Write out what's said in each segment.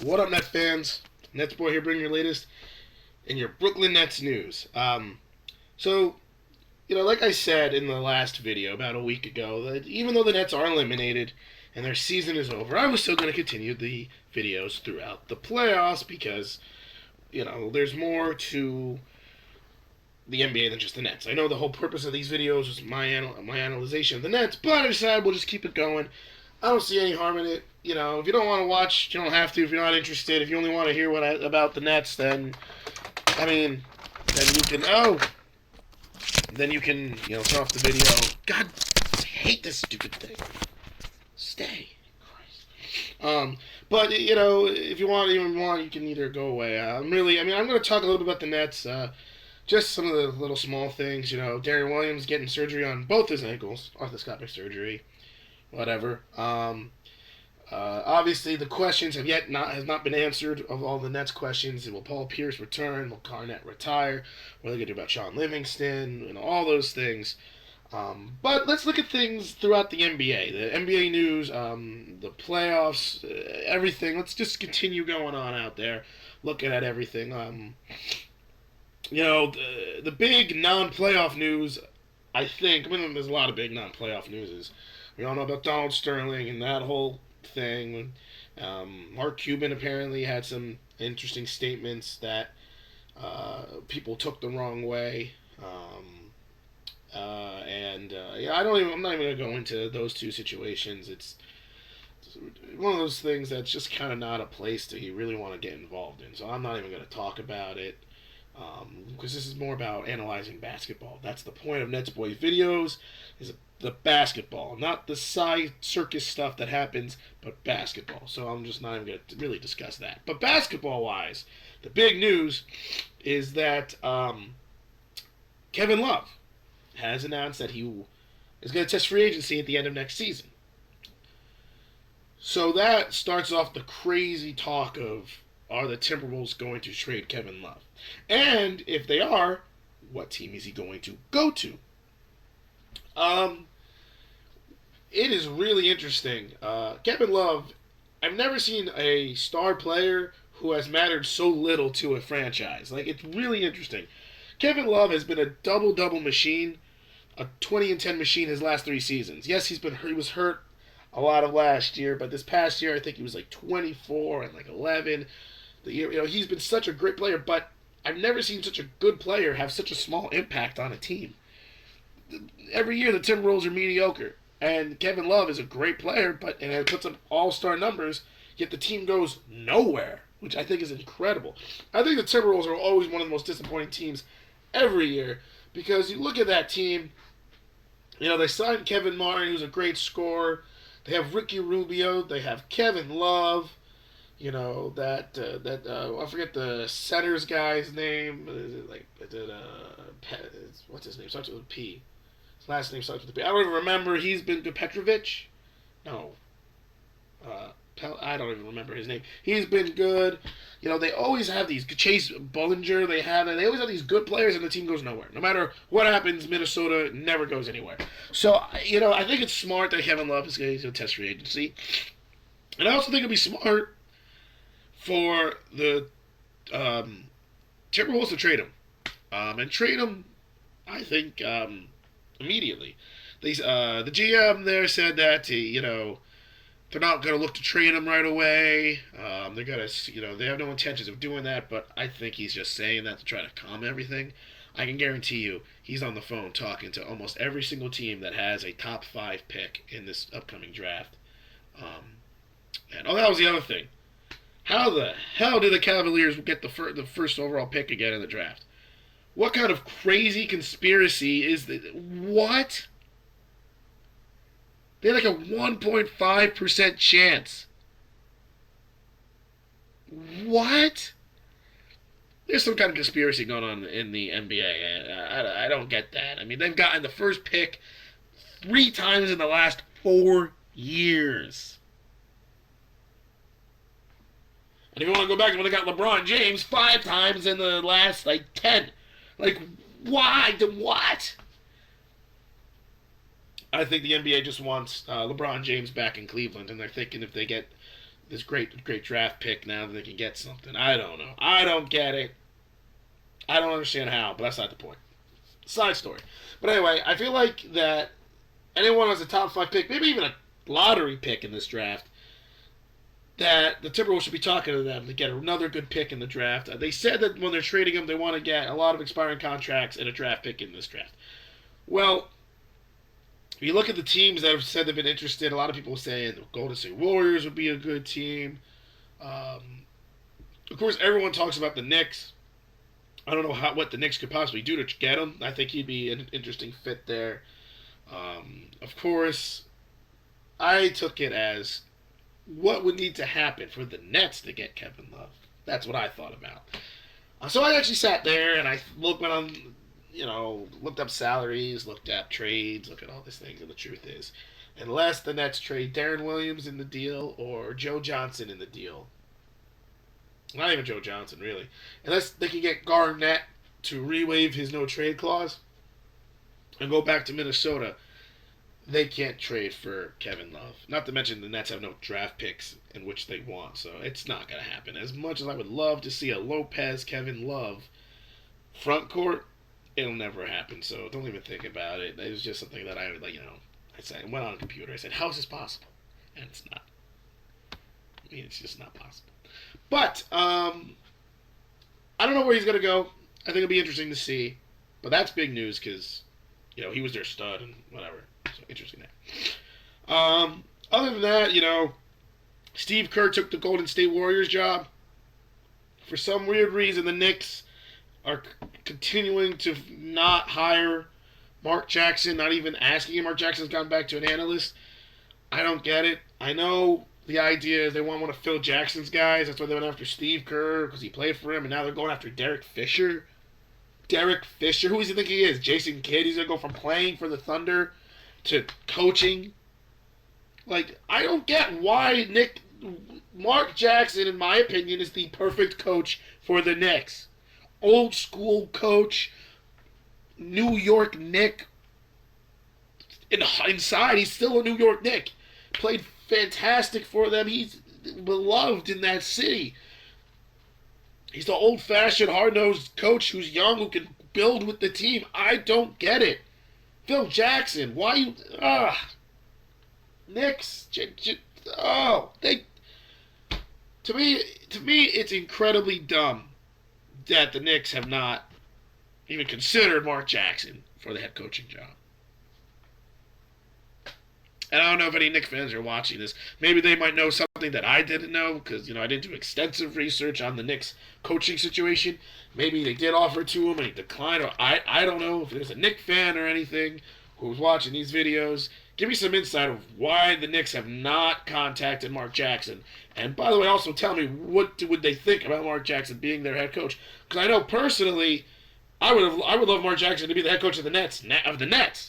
What up, Nets fans? NetsBoy here, bringing your latest in your Brooklyn Nets news. So, like I said in the last video about a week ago, that even though the Nets are eliminated and their season is over, I was still going to continue the videos throughout the playoffs because, there's more to the NBA than just the Nets. I know the whole purpose of these videos is my analyzation of the Nets, but I decided we'll just keep it going. I don't see any harm in it. If you don't want to watch, you don't have to. If you're not interested, if you only want to hear about the Nets, then then you can. Then you can turn off the video. God, I hate this stupid thing. Stay, Christ. But if you want, you can either go away. I'm going to talk a little bit about the Nets. Just some of the little small things. Darren Williams getting surgery on both his ankles, arthroscopic surgery, whatever. Obviously, the questions has not been answered of all the Nets questions. Will Paul Pierce return? Will Garnett retire? What are they going to do about Sean Livingston? All those things. But let's look at things throughout the NBA. The NBA news, the playoffs, everything. Let's just continue going on out there, looking at everything. The big non-playoff news, I think, there's a lot of big non-playoff news. We all know about Donald Sterling and that whole thing. Mark Cuban apparently had some interesting statements that people took the wrong way. I'm not even going to go into those two situations. It's one of those things that's just kind of not a place that you really want to get involved in. So I'm not even going to talk about it. Because this is more about analyzing basketball. That's the point of NetsBoy videos, is the basketball, not the side circus stuff that happens, but basketball. So I'm just not even going to really discuss that. But basketball-wise, the big news is that Kevin Love has announced that he is going to test free agency at the end of next season. So that starts off the crazy talk of, are the Timberwolves going to trade Kevin Love? And if they are, what team is he going to go to? It is really interesting. Kevin Love, I've never seen a star player who has mattered so little to a franchise. It's really interesting. Kevin Love has been a double-double machine, a 20-10 machine his last 3 seasons. Yes, he was hurt a lot of last year, but this past year I think he was 24 and 11. He's been such a great player, but I've never seen such a good player have such a small impact on a team. Every year the Timberwolves are mediocre, and Kevin Love is a great player, and it puts up all-star numbers, yet the team goes nowhere, which I think is incredible. I think the Timberwolves are always one of the most disappointing teams every year, because you look at that team, they signed Kevin Martin, who's a great scorer. They have Ricky Rubio. They have Kevin Love. I forget the center's guy's name. What's his name? Starts with a P. His last name starts with a P. I don't even remember. He's been to Petrovic. No. I don't even remember his name. He's been good. They always have these Chase Bollinger. They always have these good players, and the team goes nowhere. No matter what happens, Minnesota never goes anywhere. So I think it's smart that Kevin Love is going to test free agency, and I also think it'd be smart for the Timberwolves to trade him, and trade him, I think, immediately. The GM there said that they're not going to look to trade him right away. They're going to, they have no intentions of doing that, but I think he's just saying that to try to calm everything. I can guarantee you he's on the phone talking to almost every single team that has a top 5 pick in this upcoming draft. That was the other thing. How the hell did the Cavaliers get the first overall pick again in the draft? What kind of crazy conspiracy is that? What? They had a 1.5% chance. What? There's some kind of conspiracy going on in the NBA. I don't get that. They've gotten the first pick 3 times in the last 4 years. And if you want to go back to when they got LeBron James 5 times in the last 10. Why? What? I think the NBA just wants LeBron James back in Cleveland, and they're thinking if they get this great draft pick now that they can get something. I don't know. I don't get it. I don't understand how, but that's not the point. Side story. But anyway, I feel like that anyone who has a top 5 pick, maybe even a lottery pick in this draft, that the Timberwolves should be talking to them to get another good pick in the draft. They said that when they're trading them, they want to get a lot of expiring contracts and a draft pick in this draft. Well, if you look at the teams that have said they've been interested, a lot of people are saying the Golden State Warriors would be a good team. Of course, everyone talks about the Knicks. I don't know what the Knicks could possibly do to get him. I think he'd be an interesting fit there. Of course, I took it as what would need to happen for the Nets to get Kevin Love. That's what I thought about. So I actually sat there and I looked up salaries, looked at trades, looked at all these things, and the truth is, unless the Nets trade Darren Williams in the deal or Joe Johnson in the deal, not even Joe Johnson really, unless they can get Garnett to re-waive his no-trade clause and go back to Minnesota, they can't trade for Kevin Love. Not to mention the Nets have no draft picks in which they want, so it's not going to happen. As much as I would love to see a Lopez-Kevin Love front court, it'll never happen, so don't even think about it. It was just something that I went on a computer, I said, how is this possible? And it's not. I mean, it's just not possible. But, I don't know where he's going to go. I think it'll be interesting to see. But that's big news because, he was their stud and whatever. So, interesting there. Other than that, Steve Kerr took the Golden State Warriors job. For some weird reason, the Knicks are continuing to not hire Mark Jackson, not even asking him. Mark Jackson's gone back to an analyst. I don't get it. I know the idea is they want one of Phil Jackson's guys. That's why they went after Steve Kerr, because he played for him, and now they're going after Derek Fisher. Derek Fisher, who does he think he is? Jason Kidd? He's going to go from playing for the Thunder to coaching? Like, I don't get why Mark Jackson, in my opinion, is the perfect coach for the Knicks. Old school coach, New York Knick. Inside, he's still a New York Knick. Played fantastic for them. He's beloved in that city. He's the old-fashioned, hard-nosed coach who's young, who can build with the team. I don't get it. Phil Jackson, why you... Knicks... To me, it's incredibly dumb that the Knicks have not even considered Mark Jackson for the head coaching job. And I don't know if any Knicks fans are watching this. Maybe they might know something that I didn't know because, I didn't do extensive research on the Knicks coaching situation. Maybe they did offer it to him and he declined. Or I don't know if there's a Knicks fan or anything who's watching these videos. Give me some insight of why the Knicks have not contacted Mark Jackson. And by the way, also tell me what would they think about Mark Jackson being their head coach. Because I know personally, I would love Mark Jackson to be the head coach of the Nets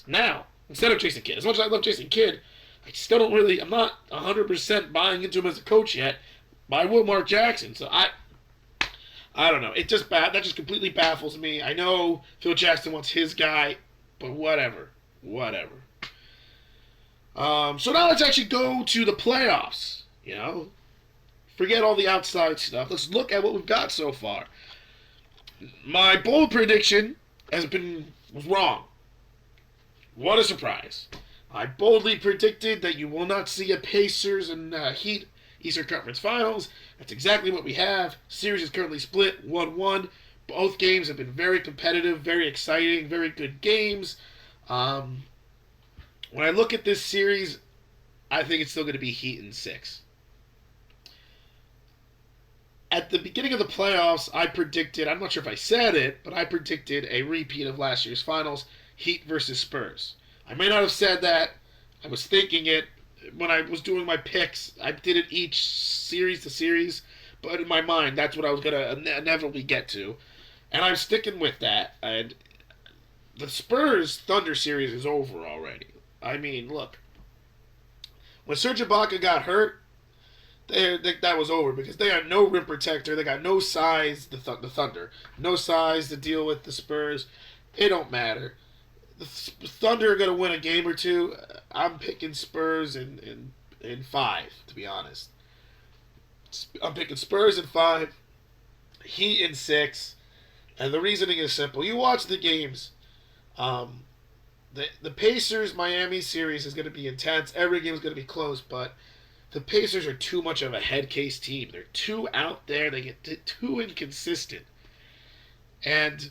now. Instead of Jason Kidd. As much as I love Jason Kidd, I'm not 100% buying into him as a coach yet, but I will Mark Jackson. So I don't know. That just completely baffles me. I know Phil Jackson wants his guy, but whatever. So now let's actually go to the playoffs, Forget all the outside stuff. Let's look at what we've got so far. My bold prediction was wrong. What a surprise. I boldly predicted that you will not see a Pacers and Heat Eastern Conference Finals. That's exactly what we have. Series is currently split 1-1. Both games have been very competitive, very exciting, very good games. When I look at this series, I think it's still going to be Heat in 6. At the beginning of the playoffs, I predicted, I'm not sure if I said it, but I predicted a repeat of last year's finals, Heat versus Spurs. I may not have said that. I was thinking it. When I was doing my picks, I did it each series to series, but in my mind, that's what I was going to inevitably get to. And I'm sticking with that. And the Spurs-Thunder series is over already. I mean, look. When Serge Ibaka got hurt, that was over because they had no rim protector. They got no size, the Thunder. No size to deal with the Spurs. It don't matter. The Thunder are going to win a game or two. I'm picking Spurs in 5, to be honest. I'm picking Spurs in 5, Heat in 6, and the reasoning is simple. You watch the games. Um, the Pacers Miami series is going to be intense. Every game is going to be close, but the Pacers are too much of a head case team. They're too out there. They get too inconsistent. And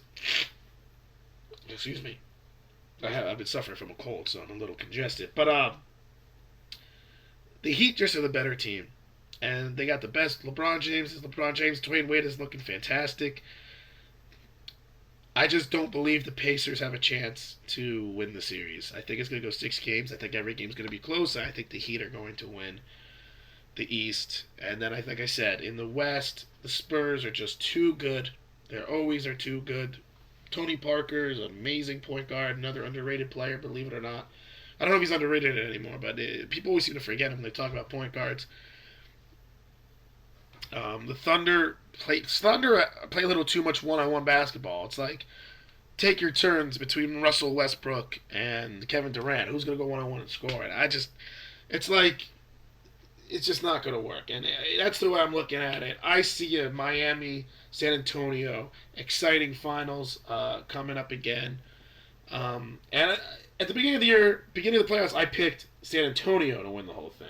excuse me, I've been suffering from a cold, so I'm a little congested. But the Heat just are the better team, and they got the best. LeBron James is LeBron James. Dwayne Wade is looking fantastic. I just don't believe the Pacers have a chance to win the series. I think it's going to go 6 games. I think every game's going to be close. I think the Heat are going to win the East. And then, like I said, in the West, the Spurs are just too good. They always are too good. Tony Parker is an amazing point guard, another underrated player, believe it or not. I don't know if he's underrated anymore, but people always seem to forget him when they talk about point guards. The Thunder play a little too much one-on-one basketball. It's like take your turns between Russell Westbrook and Kevin Durant. Who's going to go one-on-one and score? And it's just not going to work. And that's the way I'm looking at it. I see a Miami, San Antonio, exciting finals coming up again. And at the beginning of the year, beginning of the playoffs, I picked San Antonio to win the whole thing.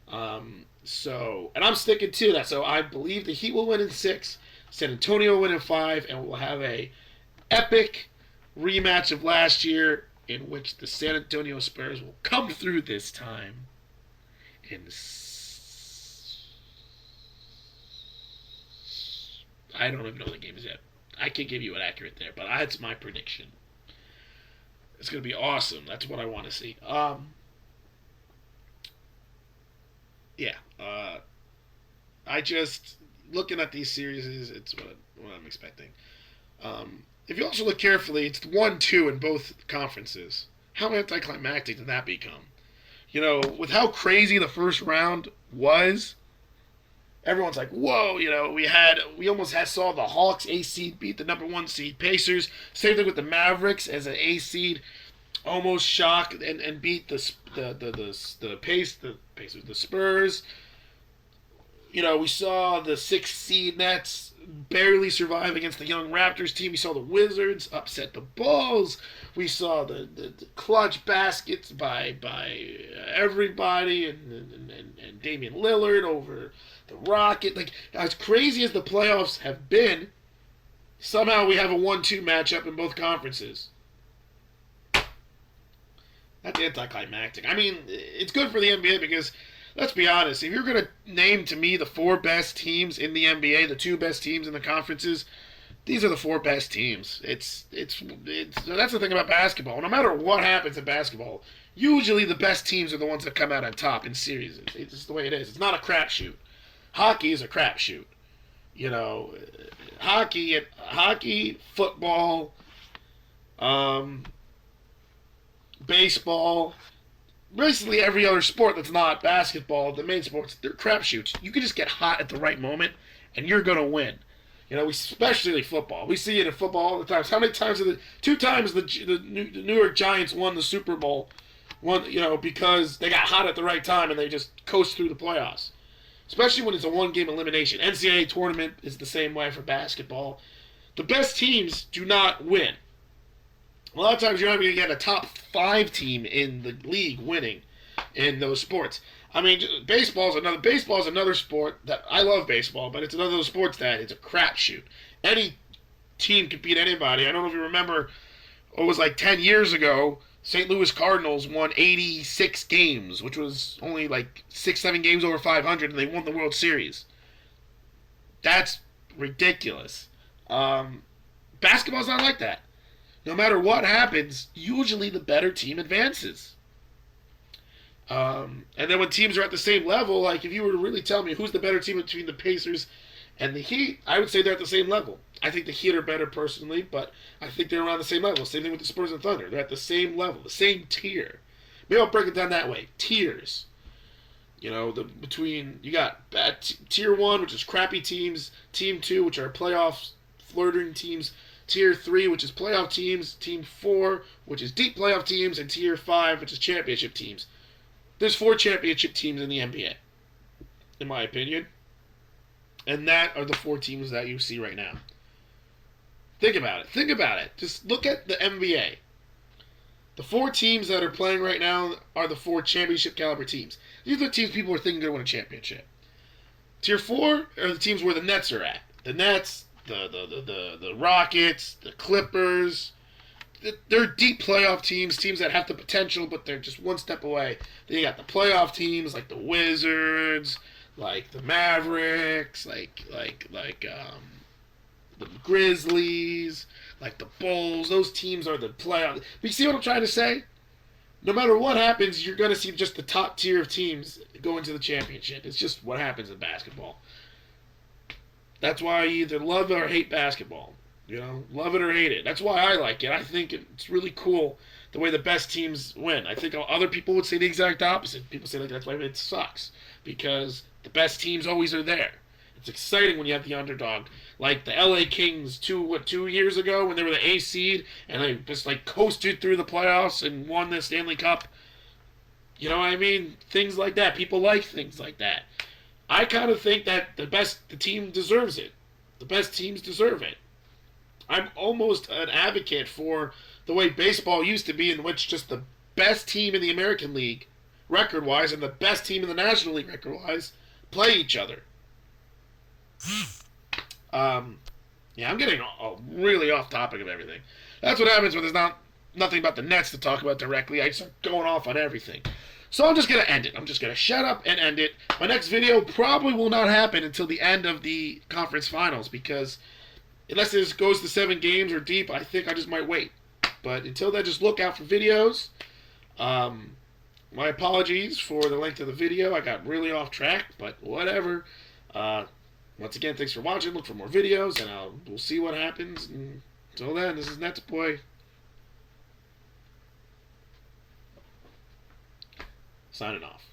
And I'm sticking to that. So I believe the Heat will win in 6, San Antonio will win in 5, and we'll have a epic rematch of last year in which the San Antonio Spurs will come through this time. I don't even know the games yet. I can't give you an accurate there, but that's my prediction. It's going to be awesome. That's what I want to see. I just looking at these series, it's what I'm expecting. If you also look carefully, it's 1-2 in both conferences. How anticlimactic did that become? You know, with how crazy the first round was, everyone's like, "Whoa!" You know, we almost saw the Hawks A seed beat the number 1 seed Pacers. Same thing with the Mavericks as an A seed, almost shocked and beat the Pacers, the Spurs. You know, we saw the 6 seed Nets barely survive against the young Raptors team. We saw the Wizards upset the Bulls. We saw the clutch baskets by everybody and Damian Lillard over the Rocket. Like, as crazy as the playoffs have been, somehow we have a 1-2 matchup in both conferences. That's anticlimactic. I mean, it's good for the NBA because, let's be honest, if you're going to name to me the 4 best teams in the NBA, the 2 best teams in the conferences, these are the 4 best teams. It's that's the thing about basketball. No matter what happens in basketball, usually the best teams are the ones that come out on top in series. It's just the way it is. It's not a crapshoot. Hockey is a crapshoot. You know, hockey, football, baseball, basically every other sport that's not basketball, the main sports, they're crapshoots. You can just get hot at the right moment, and you're going to win. You know, especially football. We see it in football all the time. How many times have 2 times the New York Giants won the Super Bowl, because they got hot at the right time and they just coast through the playoffs. Especially when it's a 1-game elimination. NCAA tournament is the same way for basketball. The best teams do not win. A lot of times you're not going to get a top 5 team in the league winning in those sports. I mean, baseball is another sport that I love baseball, but it's another of those sports that it's a crapshoot. Any team can beat anybody. I don't know if you remember, it was like 10 years ago, St. Louis Cardinals won 86 games, which was only like 6-7 games over 500, and they won the World Series. That's ridiculous. Basketball's not like that. No matter what happens, usually the better team advances. And then when teams are at the same level, like if you were to really tell me who's the better team between the Pacers and the Heat, I would say they're at the same level. I think the Heat are better personally, but I think they're around the same level. Same thing with the Spurs and Thunder. They're at the same level, the same tier. Maybe I'll break it down that way. Tiers. You know, you got tier 1, which is crappy teams, team 2, which are playoffs flirting teams, tier 3, which is playoff teams, team 4, which is deep playoff teams, and tier 5, which is championship teams. There's 4 championship teams in the NBA. in my opinion. And that are the 4 teams that you see right now. Think about it. Think about it. Just look at the NBA. The 4 teams that are playing right now are the 4 championship caliber teams. These are the teams people are thinking are going to win a championship. Tier 4 are the teams where the Nets are at. The Nets, the Rockets, the Clippers. They're deep playoff teams, teams that have the potential, but they're just one step away. Then you got the playoff teams like the Wizards, like the Mavericks, like the Grizzlies, like the Bulls. Those teams are the playoff. But you see what I'm trying to say? No matter what happens, you're going to see just the top tier of teams go into the championship. It's just what happens in basketball. That's why you either love or hate basketball. You know, love it or hate it. That's why I like it. I think it's really cool the way the best teams win. I think other people would say the exact opposite. People say like that's why it sucks because the best teams always are there. It's exciting when you have the underdog, like the LA Kings 2 years ago when they were the A seed and they just like coasted through the playoffs and won the Stanley Cup. You know what I mean? Things like that. People like things like that. I kind of think that the team deserves it. The best teams deserve it. I'm almost an advocate for the way baseball used to be, in which just the best team in the American League, record-wise, and the best team in the National League, record-wise, play each other. Yeah, I'm getting really off topic of everything. That's what happens when there's nothing about the Nets to talk about directly. I start going off on everything. So I'm just going to end it. I'm just going to shut up and end it. My next video probably will not happen until the end of the conference finals because unless this goes to 7 games or deep, I think I just might wait. But until then, just look out for videos. My apologies for the length of the video. I got really off track, but whatever. Once again, thanks for watching. Look for more videos, and we'll see what happens. And until then, this is NetsBoy. Signing off.